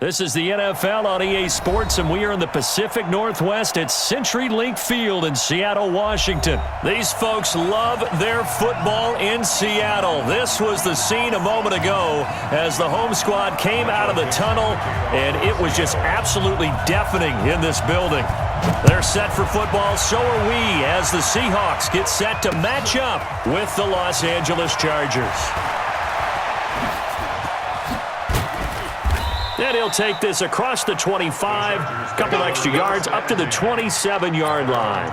This is the NFL on EA Sports, and we are in the Pacific Northwest at CenturyLink Field in Seattle, Washington. These folks love their football in Seattle. This was the scene a moment ago as the home squad came out of the tunnel, and it was just absolutely deafening in this building. They're set for football, so are we, as the Seahawks get set to match up with the Los Angeles Chargers. And he'll take this across the 25, a couple extra yards, up to the 27-yard line.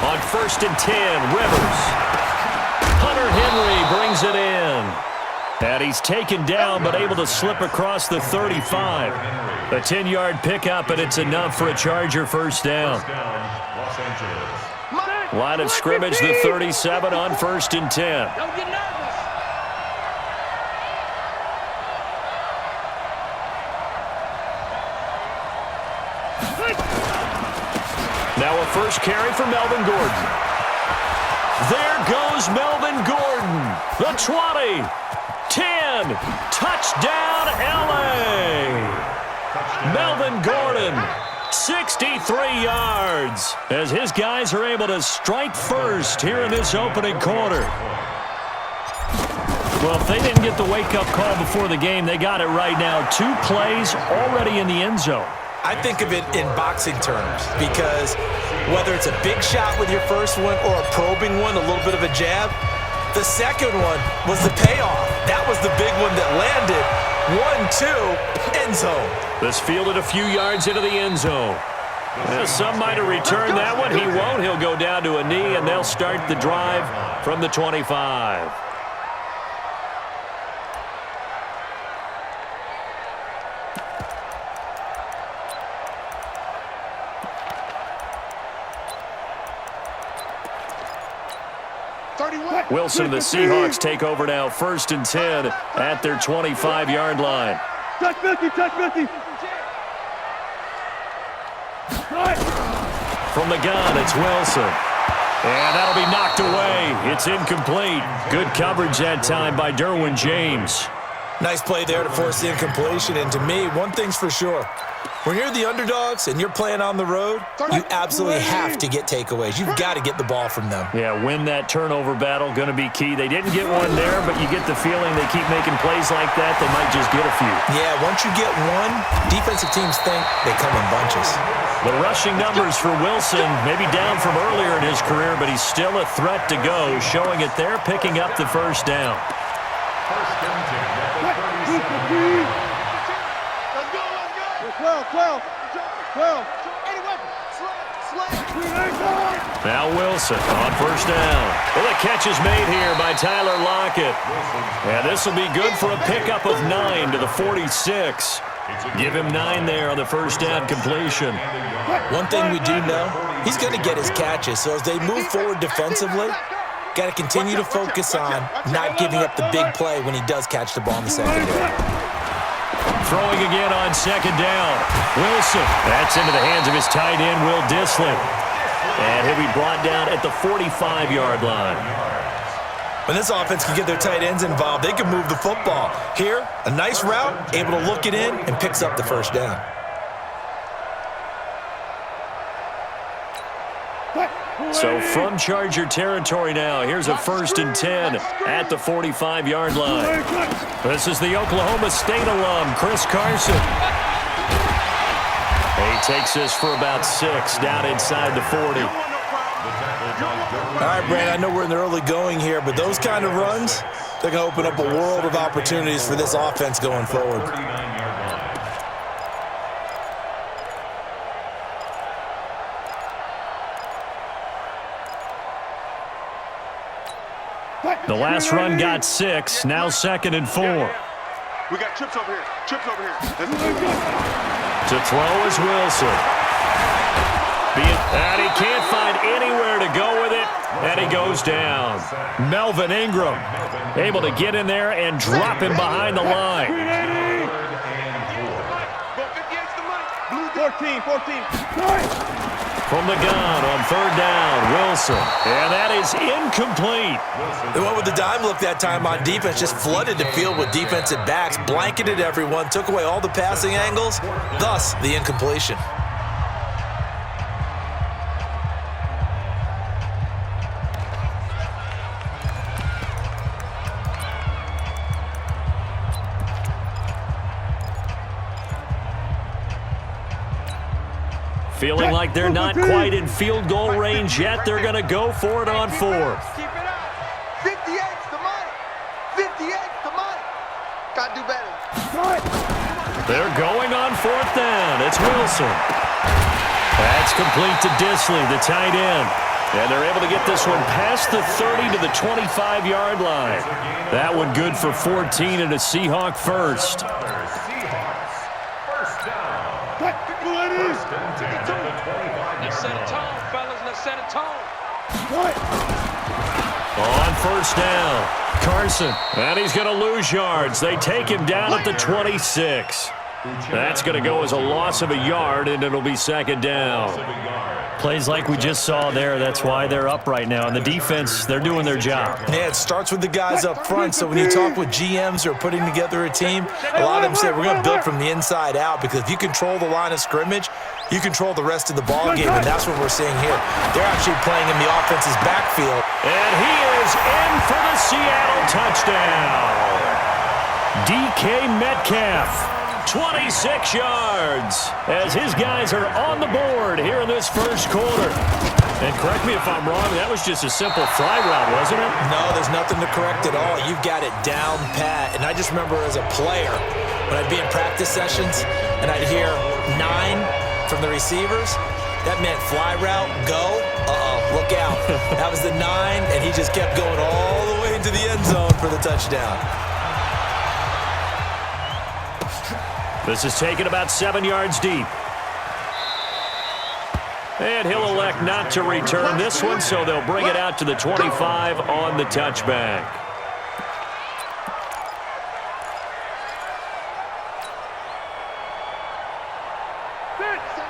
On 1st and 10, Rivers. Hunter Henry brings it in. And he's taken down, but able to slip across the 35. A 10-yard pickup, and it's enough for a Charger first down. Line of scrimmage, the 37 on 1st and 10. Now a first carry for Melvin Gordon. There goes Melvin Gordon. The 20. 10, touchdown LA. Melvin Gordon, 63 yards, as his guys are able to strike first here in this opening quarter. Well, if they didn't get the wake-up call before the game, they got it right now. 2 plays already in the end zone. I think of it in boxing terms, because whether it's a big shot with your first one or a probing one, a little bit of a jab, the second one was the payoff. That was the big one that landed. 1-2, end zone. This fielded a few yards into the end zone. Some might have returned that one. He won't. He'll go down to a knee, and they'll start the drive from the 25. Wilson and the Seahawks take over now, 1st and 10 at their 25-yard line. Touch 50, touch 50. From the gun, it's Wilson. And that'll be knocked away. It's incomplete. Good coverage that time by Derwin James. Nice play there to force the incompletion. And to me, one thing's for sure. When you're the underdogs and you're playing on the road, you absolutely have to get takeaways. You've got to get the ball from them. Yeah, win that turnover battle, going to be key. They didn't get one there, but you get the feeling they keep making plays like that, they might just get a few. Yeah, once you get one, defensive teams think they come in bunches. The rushing numbers for Wilson, maybe down from earlier in his career, but he's still a threat to go, showing it there, picking up the first down. Now Wilson on first down. Well, the catch is made here by Tyler Lockett. And this will be good for a pickup of 9 to the 46. Give him 9 there on the first down completion. One thing we do know, he's going to get his catches. So as they move forward defensively, got to continue to focus on not giving up the big play when he does catch the ball in the secondary. Throwing again on 2nd down. Wilson. That's into the hands of his tight end, Will Dissly. And he'll be brought down at the 45-yard line. When this offense can get their tight ends involved, they can move the football. Here, a nice route, able to look it in, and picks up the first down. So from Charger territory now, here's a 1st and 10 at the 45-yard line. This is the Oklahoma State alum, Chris Carson. He takes this for about 6 down inside the 40. All right, Brandon, I know we're in the early going here, but those kind of runs, they're going to open up a world of opportunities for this offense going forward. The last run got 6, now 2nd and 4. We got chips over here. Chips over here. To throw is Wilson. And he can't find anywhere to go with it, and he goes down. Melvin Ingram able to get in there and drop him behind the line. 14. From the gun on third down, Wilson. And that is incomplete. They went with the dime look that time on defense, just flooded the field with defensive backs, blanketed everyone, took away all the passing angles, thus the incompletion. Feeling like they're not quite in field goal range yet. They're going to go for it on fourth. Keep it up. 58's the money. 58's the money. Got to do better. They're going on fourth down. It's Wilson. That's complete to Disley, the tight end. And they're able to get this one past the 30 to the 25-yard line. That one good for 14 and a Seahawk first. Let's set a tone, fellas. Let's set a tone. On first down, Carson. And he's going to lose yards. They take him down at the 26. That's going to go as a loss of a yard, and it'll be second down. Plays like we just saw there. That's why they're up right now. And the defense, they're doing their job. Yeah, it starts with the guys up front. So when you talk with GMs who are putting together a team, a lot of them say we're going to build from the inside out, because if you control the line of scrimmage, you control the rest of the ball game, and that's what we're seeing here. They're actually playing in the offense's backfield. And he is in for the Seattle touchdown. DK Metcalf. 26 yards as his guys are on the board here in this first quarter. And correct me if I'm wrong, that was just a simple fly route, wasn't it? No, there's nothing to correct at all. You've got it down pat. And I just remember as a player, when I'd be in practice sessions and I'd hear 9 from the receivers, that meant fly route, go, look out. That was the 9, and he just kept going all the way into the end zone for the touchdown. This is taken about 7 yards deep. And he'll elect not to return this one, so they'll bring it out to the 25 on the touchback.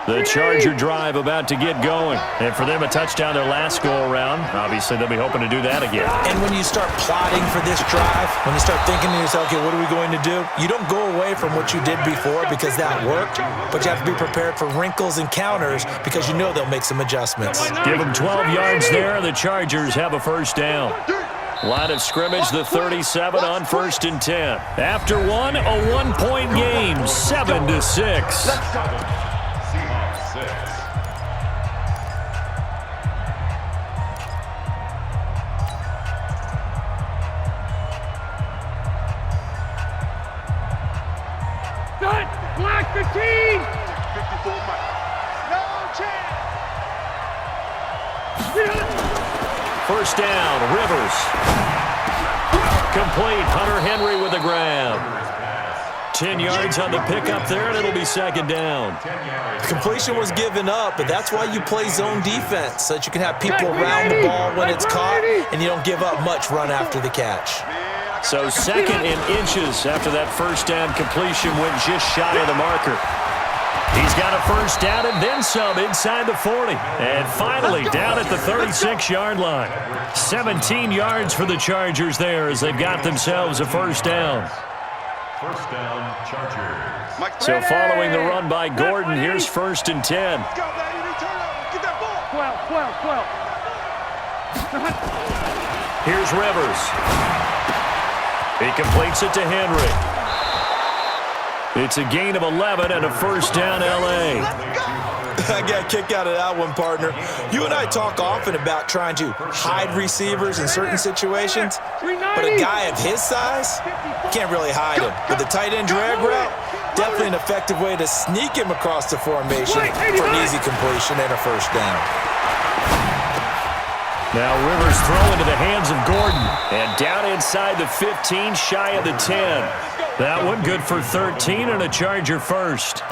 The Charger drive about to get going. And for them, a touchdown their last go-around. Obviously, they'll be hoping to do that again. And when you start plotting for this drive, when you start thinking to yourself, okay, what are we going to do? You don't go away from what you did before because that worked, but you have to be prepared for wrinkles and counters because you know they'll make some adjustments. Give them 12 yards there. The Chargers have a first down. Line of scrimmage, the 37 on 1st and 10. After one, a one-point game, 7-6. Black 15. 54 Mike. No chance. First down, Rivers. Complete, Hunter Henry with the grab. 10 yards on the pickup there, and it'll be second down. Completion was given up, but that's why you play zone defense, so that you can have people around the ball when it's caught, and you don't give up much run after the catch. So second in inches after that first down completion went just shy of the marker. He's got a first down and then some inside the 40. And finally down at the 36-yard line. 17 yards for the Chargers there as they've got themselves a first down. First down, Chargers. So following the run by Gordon, here's 1st and 10. Let's go, baby. Return up. Get that ball. 12. Here's Rivers. He completes it to Henry. It's a gain of 11 and a first down, L.A. I got a kick out of that one, partner. You and I talk often about trying to hide receivers in certain situations, but a guy of his size, can't really hide him. With the tight end drag route, definitely an effective way to sneak him across the formation for an easy completion and a first down. Now Rivers throw into the hands of Gordon. And down inside the 15, shy of the 10. That one good for 13 and a Charger first.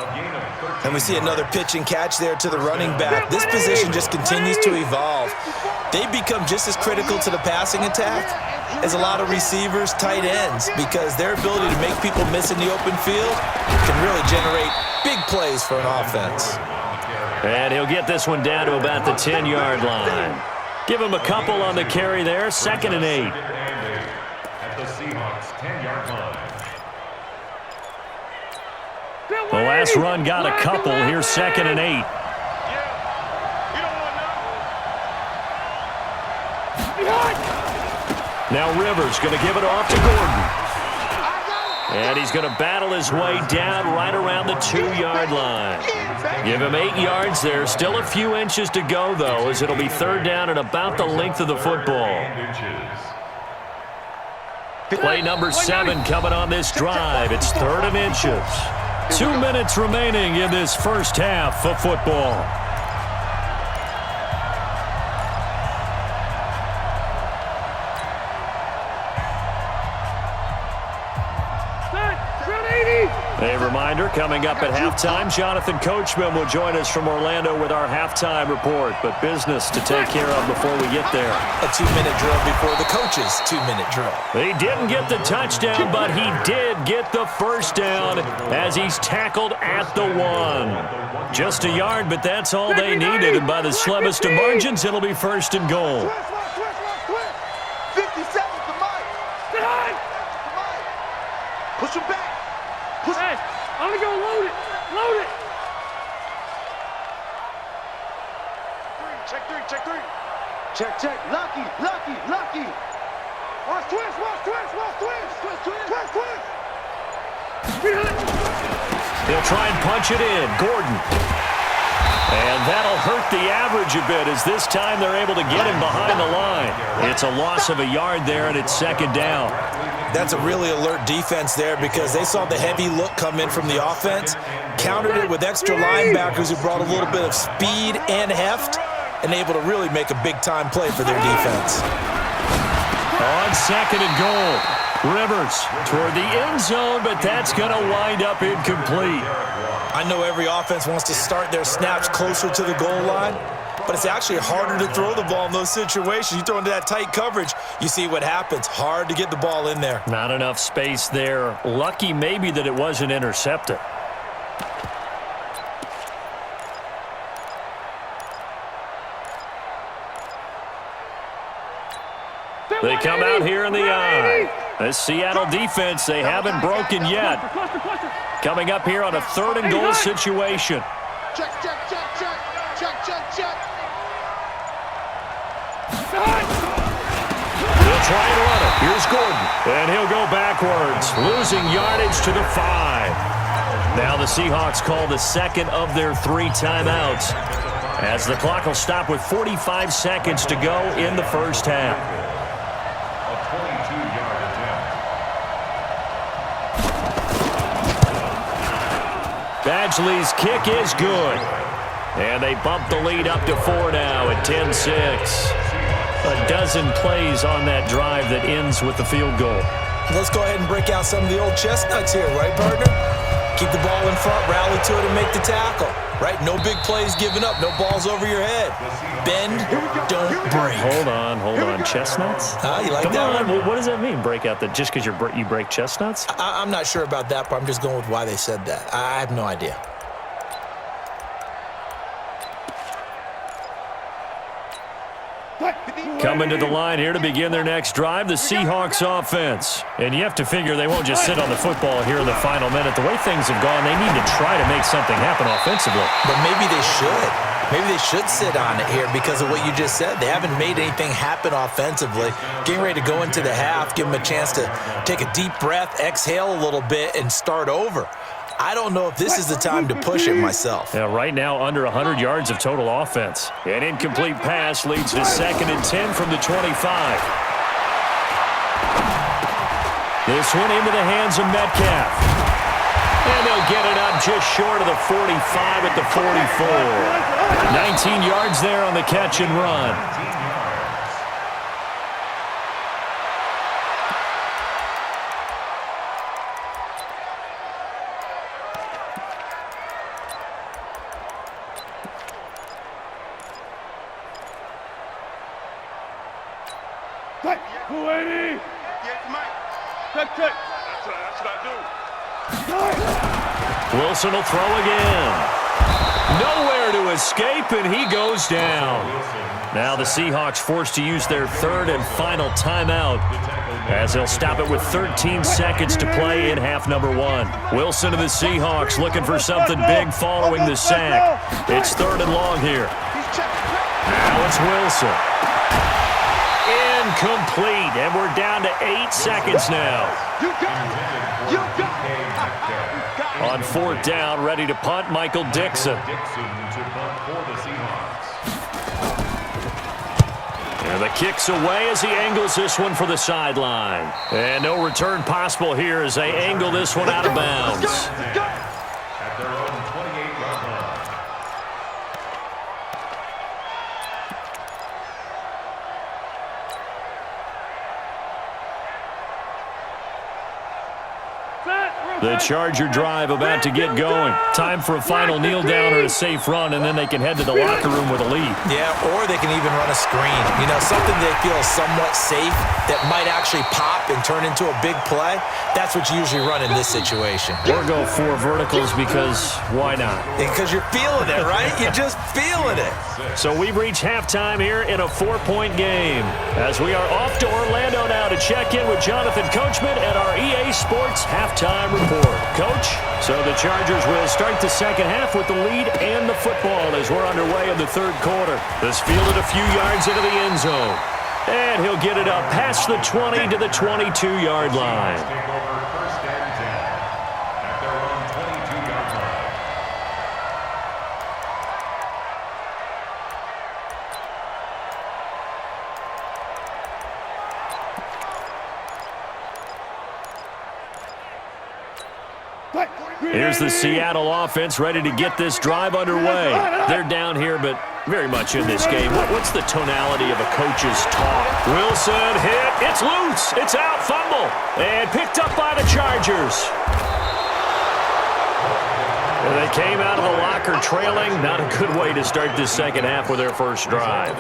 And we see another pitch and catch there to the running back. This position just continues to evolve. They become just as critical to the passing attack as a lot of receivers, tight ends, because their ability to make people miss in the open field can really generate Big plays for an offense. And he'll get this one down to about the 10-yard line. Give him a couple on the carry there, 2nd and 8. At the Seahawks 10-yard line. The last run got a couple. Here's 2nd and 8. Now Rivers going to give it off to Gordon. And he's going to battle his way down right around the 2-yard line. Give him 8 yards there. Still a few inches to go, though, as it'll be 3rd down and about the length of the football. Play number 7 coming on this drive. It's 3rd and inches. 2 minutes remaining in this first half of football. A reminder, coming up at halftime, Jonathan Coachman will join us from Orlando with our halftime report, but business to take care of before we get there. A 2-minute drill before the coach's 2-minute drill. He didn't get the touchdown, but he did get the first down as he's tackled at the 1. Just a yard, but that's all they needed, and by the slimmest of margins, it'll be 1st and goal. 50 seconds to Mike. Push him back. Push him. Hey, I'm going to go load it. Load it. Check three. Check. Lucky. Watch twist. They'll try and punch it in. Gordon. And that'll hurt the average a bit as this time they're able to get him behind the line. It's a loss of a yard there, and it's 2nd down. That's a really alert defense there because they saw the heavy look come in from the offense, countered it with extra linebackers who brought a little bit of speed and heft, and able to really make a big-time play for their defense. On 2nd and goal, Rivers toward the end zone, but that's going to wind up incomplete. I know every offense wants to start their snaps closer to the goal line, but it's actually harder to throw the ball in those situations. You throw into that tight coverage, you see what happens. Hard to get the ball in there. Not enough space there. Lucky maybe that it wasn't intercepted. They come out here in the eye. This Seattle defense, they haven't broken yet. Coming up here on a 3rd and goal situation. Check. They'll try and run it. Here's Gordon. And he'll go backwards, losing yardage to the 5. Now the Seahawks call the 2nd of their 3 timeouts, as the clock will stop with 45 seconds to go in the first half. A 22-yard attempt. Badgley's kick is good. And they bump the lead up to 4 now at 10-6. A dozen plays on that drive that ends with the field goal. Let's go ahead and break out some of the old chestnuts here, right, partner? Keep the ball in front, rally to it, and make the tackle, right? No big plays given up, no balls over your head. Bend, don't break. Hold on. Chestnuts? You like Come that on. one? What does that mean, break out? Just because you break chestnuts? I'm not sure about that, but I'm just going with why they said that. I have no idea. Coming to the line here to begin their next drive, the Seahawks offense. And you have to figure they won't just sit on the football here in the final minute. The way things have gone, they need to try to make something happen offensively. But maybe they should. Maybe they should sit on it here because of what you just said. They haven't made anything happen offensively. Getting ready to go into the half, give them a chance to take a deep breath, exhale a little bit, and start over. I don't know if this is the time to push it myself. Yeah, right now under 100 yards of total offense. An incomplete pass leads to 2nd and 10 from the 25. This one into the hands of Metcalf. And they'll get it up just short of the 45 at the 44. 19 yards there on the catch and run. Check. That's what I do. Wilson will throw again. Nowhere to escape, and he goes down. Now the Seahawks forced to use their third and final timeout as they'll stop it with 13 seconds to play in half number one. Wilson and the Seahawks looking for something big following the sack. It's 3rd and long here. Now it's Wilson. Incomplete, and we're down to 8 seconds now. On 4th down, ready to punt, Michael Dixon. And the kick's away as he angles this one for the sideline. And no return possible here as they angle this one out of bounds. At their own 28-yard line. The Charger drive about to get going. Time for a final kneel down or a safe run, and then they can head to the locker room with a lead. Yeah, or they can even run a screen. You know, something they feel is somewhat safe that might actually pop and turn into a big play. That's what you usually run in this situation. Or go 4 verticals because why not? Because you're feeling it, right? You're just feeling it. So we've reached halftime here in a 4-point game. As we are off to Orlando now to check in with Jonathan Coachman at our EA Sports halftime report. Coach, so the Chargers will start the second half with the lead and the football as we're underway in the 3rd quarter. This fielded a few yards into the end zone. And he'll get it up past the 20 to the 22-yard line. Take over 1st and 10 at their own 22-yard line. Here's the Seattle offense ready to get this drive underway. They're down here, but very much in this game. What's the tonality of a coach's talk? Wilson hit. It's loose. It's out. Fumble. And picked up by the Chargers. And they came out of the locker trailing. Not a good way to start this second half with their first drive.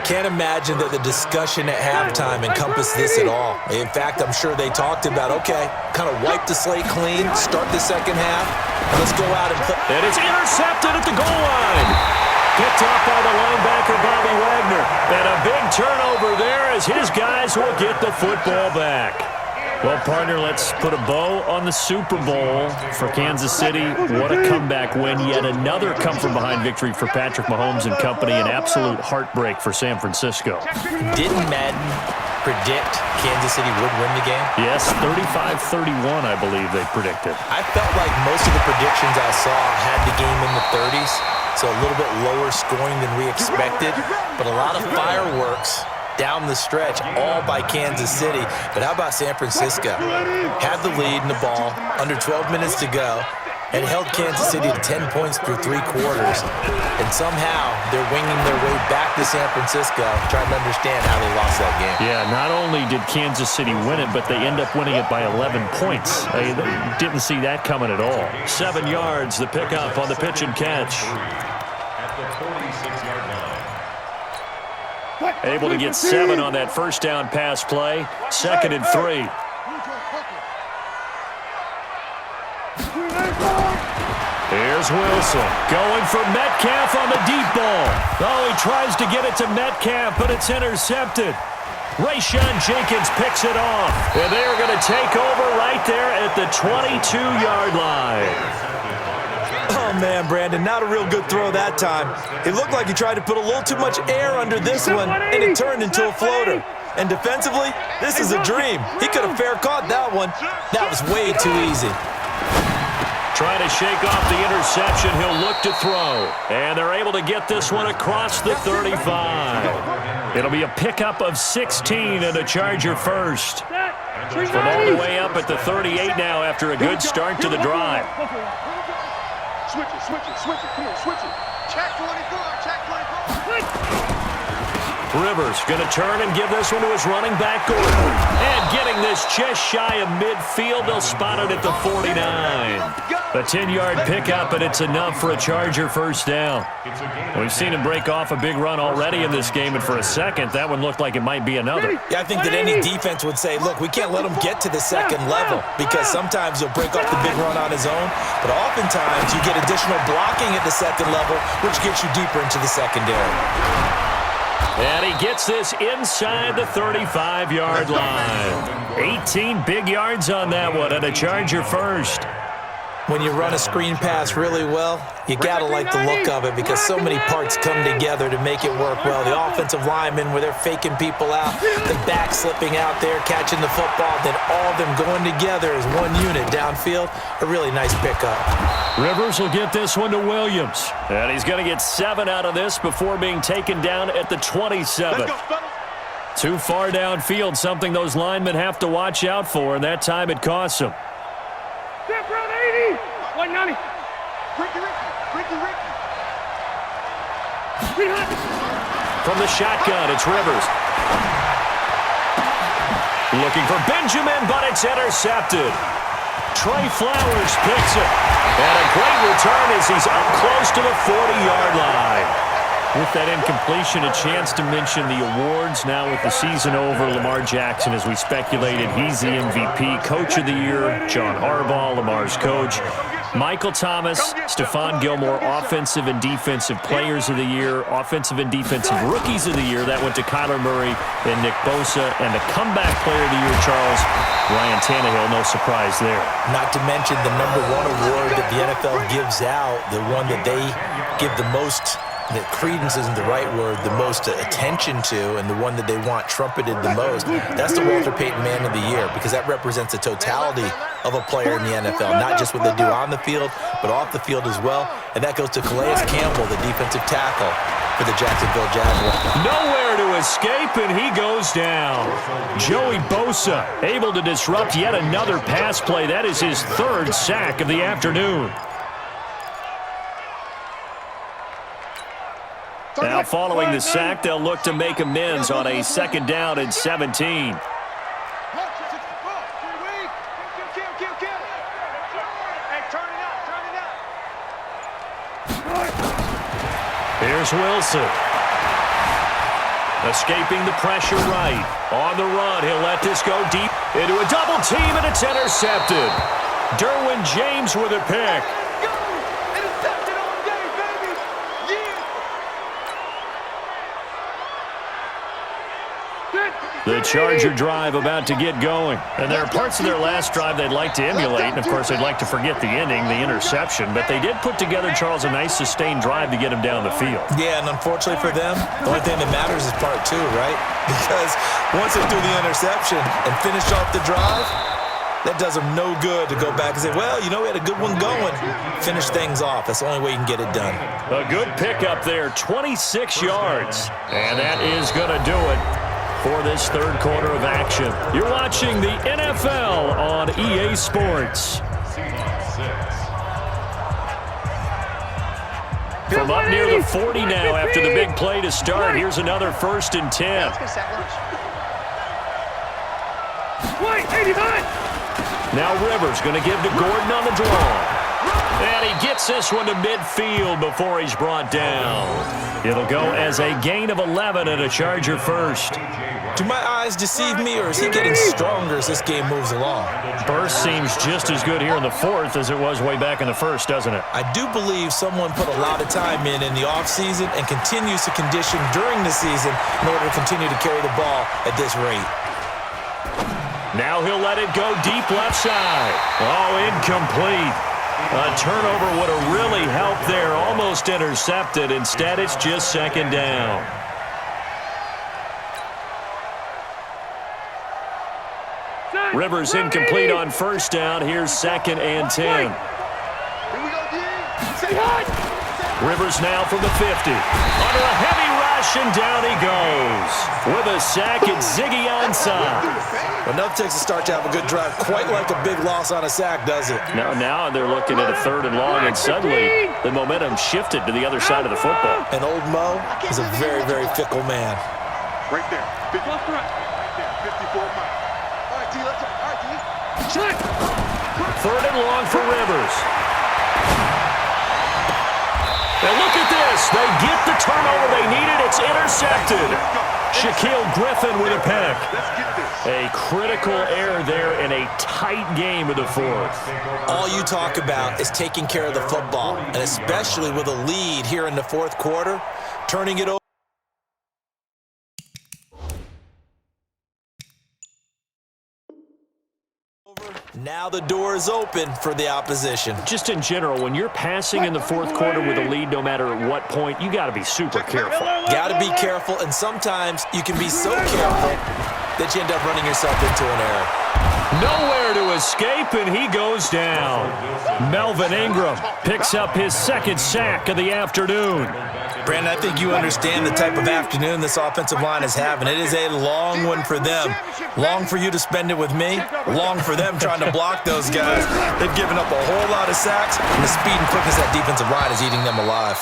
Can't imagine that the discussion at halftime encompassed this at all. In fact, I'm sure they talked about, okay, kind of wipe the slate clean, start the second half, and let's go out and play. And it's intercepted at the goal line. Picked off by the linebacker, Bobby Wagner. And a big turnover there as his guys will get the football back. Well, partner, let's put a bow on the Super Bowl for Kansas City. What a comeback win. Yet another come-from-behind victory for Patrick Mahomes and company. An absolute heartbreak for San Francisco. Didn't Madden predict Kansas City would win the game? Yes, 35-31, I believe they predicted. I felt like most of the predictions I saw had the game in the 30s, so a little bit lower scoring than we expected, but a lot of fireworks down the stretch, all by Kansas City. But how about San Francisco? Had the lead in the ball, under 12 minutes to go, and held Kansas City to 10 points through 3 quarters. And somehow, they're winging their way back to San Francisco, trying to understand how they lost that game. Yeah, not only did Kansas City win it, but they end up winning it by 11 points. They didn't see that coming at all. 7 yards, the pickup on the pitch and catch. At the 46-yard line. Able to get 7 on that first down pass play. 2nd and 3. Here's Wilson going for Metcalf on the deep ball. Oh, he tries to get it to Metcalf, but it's intercepted. Rayshon Jenkins picks it off. And they're going to take over right there at the 22-yard line. Oh, man, Brandon, not a real good throw that time. It looked like he tried to put a little too much air under this one, and it turned into a floater. And defensively, this is a dream. He could have fair caught that one. That was way too easy. Trying to shake off the interception. He'll look to throw. And they're able to get this one across the 35. It'll be a pickup of 16 and a Charger first. From all the way up at the 38 now after a good start to the drive. Switch it, come on, switch it. Check 24, check 24. Rivers going to turn and give this one to his running back, Gordon. And getting this just shy of midfield, they'll spot it at the 49. A 10-yard pickup, and it's enough for a Charger first down. We've seen him break off a big run already in this game, and for a second, that one looked like it might be another. Yeah, I think that any defense would say, look, we can't let him get to the second level because sometimes he'll break off the big run on his own, but oftentimes you get additional blocking at the second level, which gets you deeper into the secondary. And he gets this inside the 35-yard line. 18 big yards on that one, and a Charger first. When you run a screen pass really well, you got to like the look of it because so many parts come together to make it work well. The offensive linemen, where they're faking people out, the back slipping out there, catching the football, then all of them going together as one unit downfield. A really nice pickup. Rivers will get this one to Williams. And he's going to get 7 out of this before being taken down at the 27. Too far downfield, something those linemen have to watch out for, and that time it costs them. Step around 80. 190. From the shotgun, it's Rivers. Looking for Benjamin, but it's intercepted. Trey Flowers picks it. And a great return as he's up close to the 40-yard line. With that incompletion, a chance to mention the awards. Now with the season over, Lamar Jackson, as we speculated, he's the MVP. Coach of the Year, John Harbaugh, Lamar's coach. Michael Thomas, Stephon Gilmore, Offensive and Defensive Players of the Year, Offensive and Defensive Rookies of the Year. That went to Kyler Murray and Nick Bosa. And the Comeback Player of the Year, Charles, Ryan Tannehill, no surprise there. Not to mention the #1 award that the NFL gives out, the one that they give the most, that credence isn't the right word, the most attention to, and the one that they want trumpeted the most. That's the Walter Payton Man of the Year, because that represents the totality of a player in the NFL, not just what they do on the field, but off the field as well. And that goes to Calais Campbell, the defensive tackle for the Jacksonville Jaguars. Nowhere to escape, and he goes down. Joey Bosa able to disrupt yet another pass play. That is his 3rd sack of the afternoon. Now, following the sack, they'll look to make amends on a 2nd down and 17. Here's Wilson. Escaping the pressure right. On the run, he'll let this go deep into a double team, and it's intercepted. Derwin James with a pick. The Charger drive about to get going. And there are parts of their last drive they'd like to emulate. And, of course, they'd like to forget the ending, the interception. But they did put together, Charles, a nice sustained drive to get him down the field. Yeah, and unfortunately for them, the only thing that matters is part 2, right? Because once they do the interception and finish off the drive, that does them no good to go back and say, well, you know, we had a good one going. Finish things off. That's the only way you can get it done. A good pickup there, 26 yards. And that is going to do it for this 3rd quarter of action. You're watching the NFL on EA Sports. From up near the 40 now after the big play to start. Here's another 1st and 10. Now Rivers going to give to Gordon on the draw. And he gets this one to midfield before he's brought down. It'll go as a gain of 11 and a Charger first. Do my eyes deceive me, or is he getting stronger as this game moves along? Burst seems just as good here in the 4th as it was way back in the 1st, doesn't it? I do believe someone put a lot of time in the offseason and continues to condition during the season in order to continue to carry the ball at this rate. Now he'll let it go deep left side. Oh, incomplete. A turnover would have really helped there. Almost intercepted. Instead, it's just 2nd down. Rivers incomplete on 1st down. Here's 2nd and 10. Rivers now from the 50. Under a heavy rush, and down he goes. With a sack, it's Ziggy Ansah. Enough takes to start to have a good drive. Quite like a big loss on a sack, does it? Now they're looking at a 3rd and long, and suddenly the momentum shifted to the other side of the football. And old Mo is a very, very fickle man. Right there. 50, right there. 54 miles. All right, D, let's go. All right, D. Check. Third and long for Rivers. And look at this. They get the turnover they needed. It's intercepted. Shaquille Griffin with a pick. A critical error there in a tight game of the fourth. All you talk about is taking care of the football, and especially with a lead here in the fourth quarter, turning it over. Now the door is open for the opposition. Just in general, when you're passing in the fourth quarter with a lead, no matter at what point, you got to be super careful. Got to be careful, and sometimes you can be so careful that you end up running yourself into an error. Nowhere to escape, and he goes down. Melvin Ingram picks up his second sack of the afternoon. Brandon, I think you understand the type of afternoon this offensive line is having. It is a long one for them. Long for you to spend it with me. Long for them trying to block those guys. They've given up a whole lot of sacks, and the speed and quickness of that defensive line is eating them alive.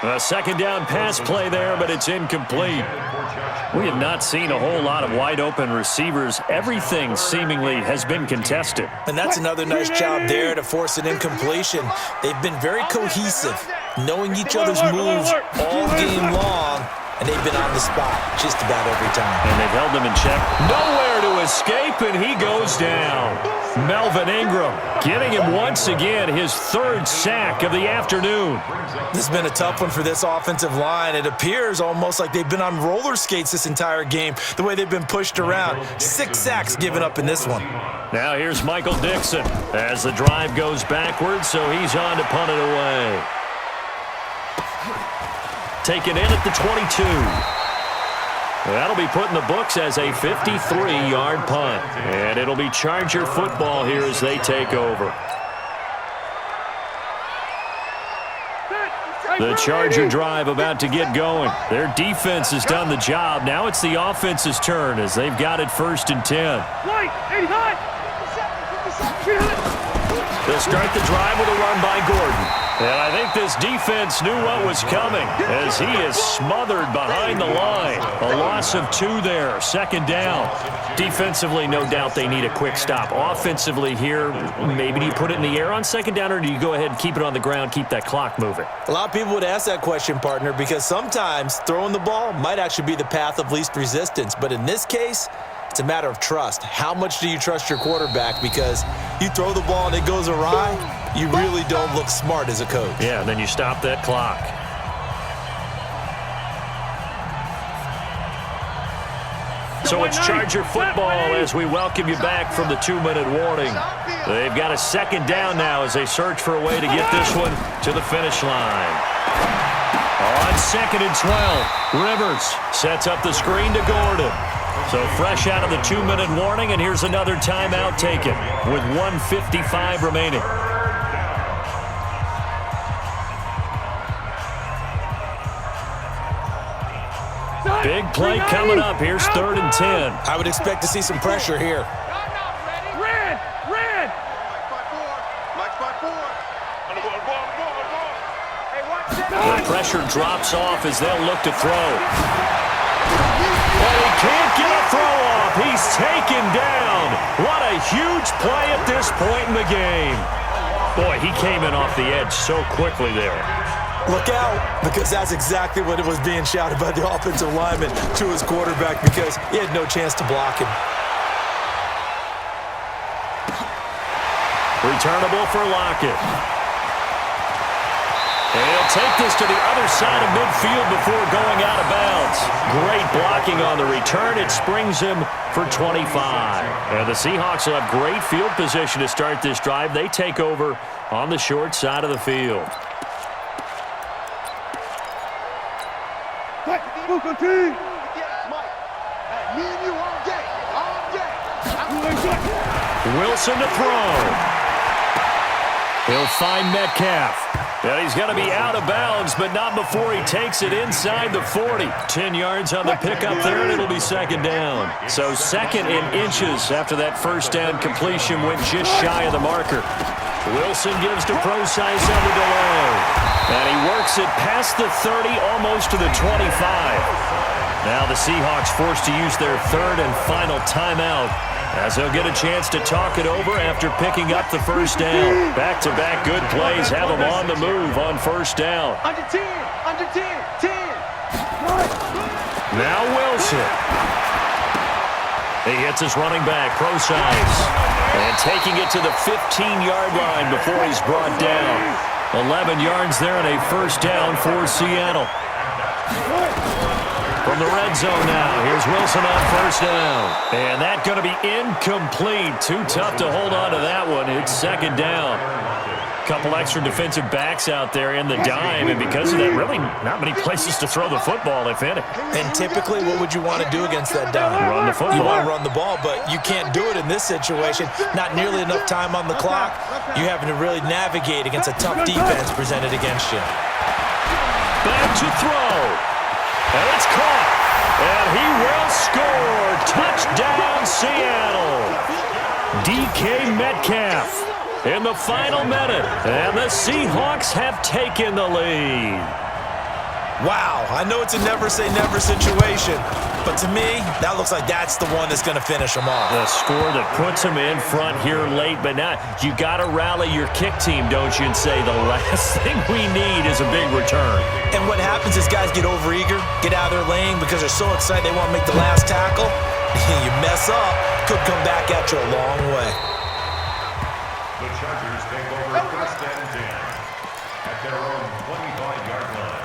A second down pass play there, but it's incomplete. We have not seen a whole lot of wide-open receivers. Everything seemingly has been contested. And that's another nice job there to force an incompletion. They've been very cohesive, knowing each other's moves all game long, and they've been on the spot just about every time. And they've held them in check. Nowhere to escape, and he goes down. Melvin Ingram getting him once again, his third sack of the afternoon. This has been a tough one for this offensive line. It appears almost like they've been on roller skates this entire game, the way they've been pushed around. 6 sacks given up in this one. Now here's Michael Dixon as the drive goes backwards, so he's on to punt it away. Taken in at the 22. That'll be put in the books as a 53-yard punt. And it'll be Charger football here as they take over. The Charger drive about to get going. Their defense has done the job. Now it's the offense's turn as they've got it 1st and 10. They'll start the drive with a run by Gordon. And I think this defense knew what was coming as he is smothered behind the line. A loss of 2 there, 2nd down. Defensively, no doubt they need a quick stop. Offensively here, maybe do you put it in the air on 2nd down, or do you go ahead and keep it on the ground, keep that clock moving? A lot of people would ask that question, partner, because sometimes throwing the ball might actually be the path of least resistance. But in this case, it's a matter of trust. How much do you trust your quarterback? Because you throw the ball and it goes awry, you really don't look smart as a coach. Yeah, and then you stop that clock. So it's Charger football as we welcome you back from the 2-minute warning. They've got a 2nd down now as they search for a way to get this one to the finish line. On 2nd and 12, Rivers sets up the screen to Gordon. So fresh out of the 2-minute warning, and here's another timeout taken with 1:55 remaining. Big play coming up. Here's 3rd and 10. I would expect to see some pressure here. Red! Mike's by 4. The pressure drops off as they'll look to throw. But he can't get a throw off. He's taken down. What a huge play at this point in the game. Boy, he came in off the edge so quickly there. Look out, because that's exactly what it was being shouted by the offensive lineman to his quarterback, because he had no chance to block him. Returnable for Lockett. And he'll take this to the other side of midfield before going out of bounds. Great blocking on the return. It springs him for 25. And the Seahawks will have great field position to start this drive. They take over on the short side of the field. Mike, me and you all day. Wilson to throw. He'll find Metcalf. And he's going to be out of bounds, but not before he takes it inside the 40. 10 yards on the pickup there, and it'll be 2nd down. So 2nd in inches after that 1st down completion went just shy of the marker. Wilson gives to Procise on the delay. And he works it past the 30, almost to the 25. Now the Seahawks forced to use their third and final timeout, as they'll get a chance to talk it over after picking up the first down. Back-to-back good plays have them on the move on first down. Under 10, under 10, 10. Now Wilson. He hits his running back, pro size. And taking it to the 15-yard line before he's brought down. 11 yards there and a first down for Seattle. From the red zone now, here's Wilson on first down. And that's going to be incomplete. Too tough to hold on to that one. It's second down. Couple extra defensive backs out there in the dime, and because of that, really not many places to throw the football, if any. And typically, what would you want to do against that dime? Run the football. You want to run the ball, but you can't do it in this situation. Not nearly enough time on the clock. You're having to really navigate against a tough defense presented against you. Back to throw. And it's caught. And he will score. Touchdown, Seattle. DK Metcalf in the final minute. And the Seahawks have taken the lead. Wow, I know it's a never-say-never situation, but to me, that looks like that's the one that's going to finish them off. The score that puts them in front here late, but now you got to rally your kick team, don't you, and say the last thing we need is a big return. And what happens is guys get overeager, get out of their lane because they're so excited they want to make the last tackle. You mess up, could come back at you a long way. The Chargers take over first and 10 at their own 25-yard line.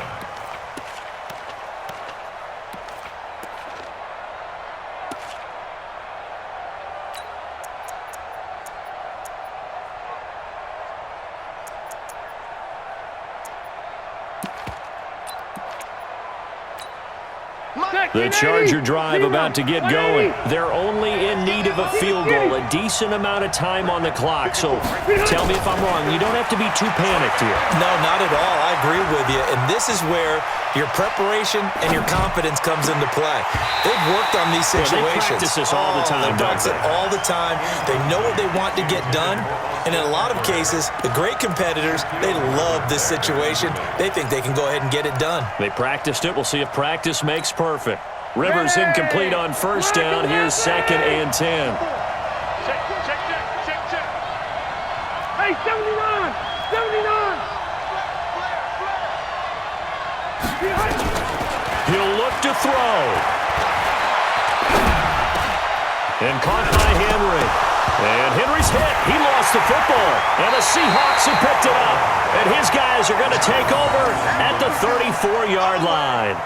The Charger drive about to get going. They're only in need of a field goal, a decent amount of time on the clock. So tell me if I'm wrong. You don't have to be too panicked here. No, not at all. I agree with you. And this is where your preparation and your confidence comes into play. They've worked on these situations. They practice this all the time. They practice it all the time. They know what they want to get done. And in a lot of cases, the great competitors, they love this situation. They think they can go ahead and get it done. They practiced it. We'll see if practice makes perfect. Rivers incomplete on first down. Here's second and 10. Check. Hey, 79! 79! He'll look to throw. And caught by Henry. And Henry's hit. He lost the football. And the Seahawks have picked it up. And his guys are going to take over at the 34-yard line.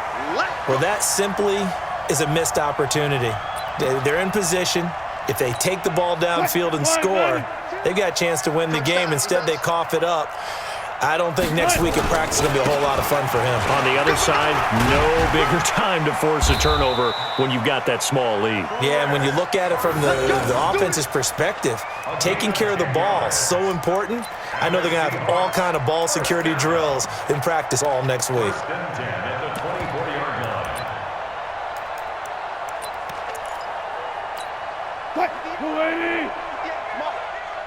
Well, that simply is a missed opportunity. They're in position. If they take the ball downfield and score, they've got a chance to win the game. Instead, they cough it up. I don't think next week in practice is going to be a whole lot of fun for him. On the other side, no bigger time to force a turnover when you've got that small lead. Yeah, and when you look at it from the offense's perspective, taking care of the ball is so important. I know they're going to have all kind of ball security drills in practice all next week. First and 10 at the 24-yard line.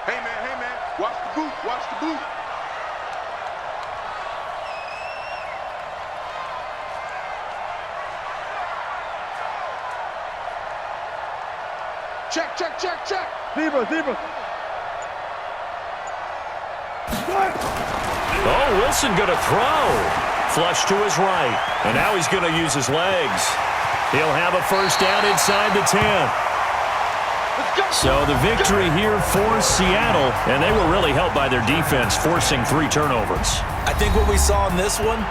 Hey, man, watch the boot, watch the boot. Check. Zebra. Oh, Wilson going to throw. Flush to his right. And now he's going to use his legs. He'll have a first down inside the 10. So the victory here for Seattle, and they were really helped by their defense, forcing 3 turnovers. I think what we saw in this one,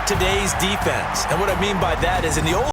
today's defense. And what I mean by that is in the old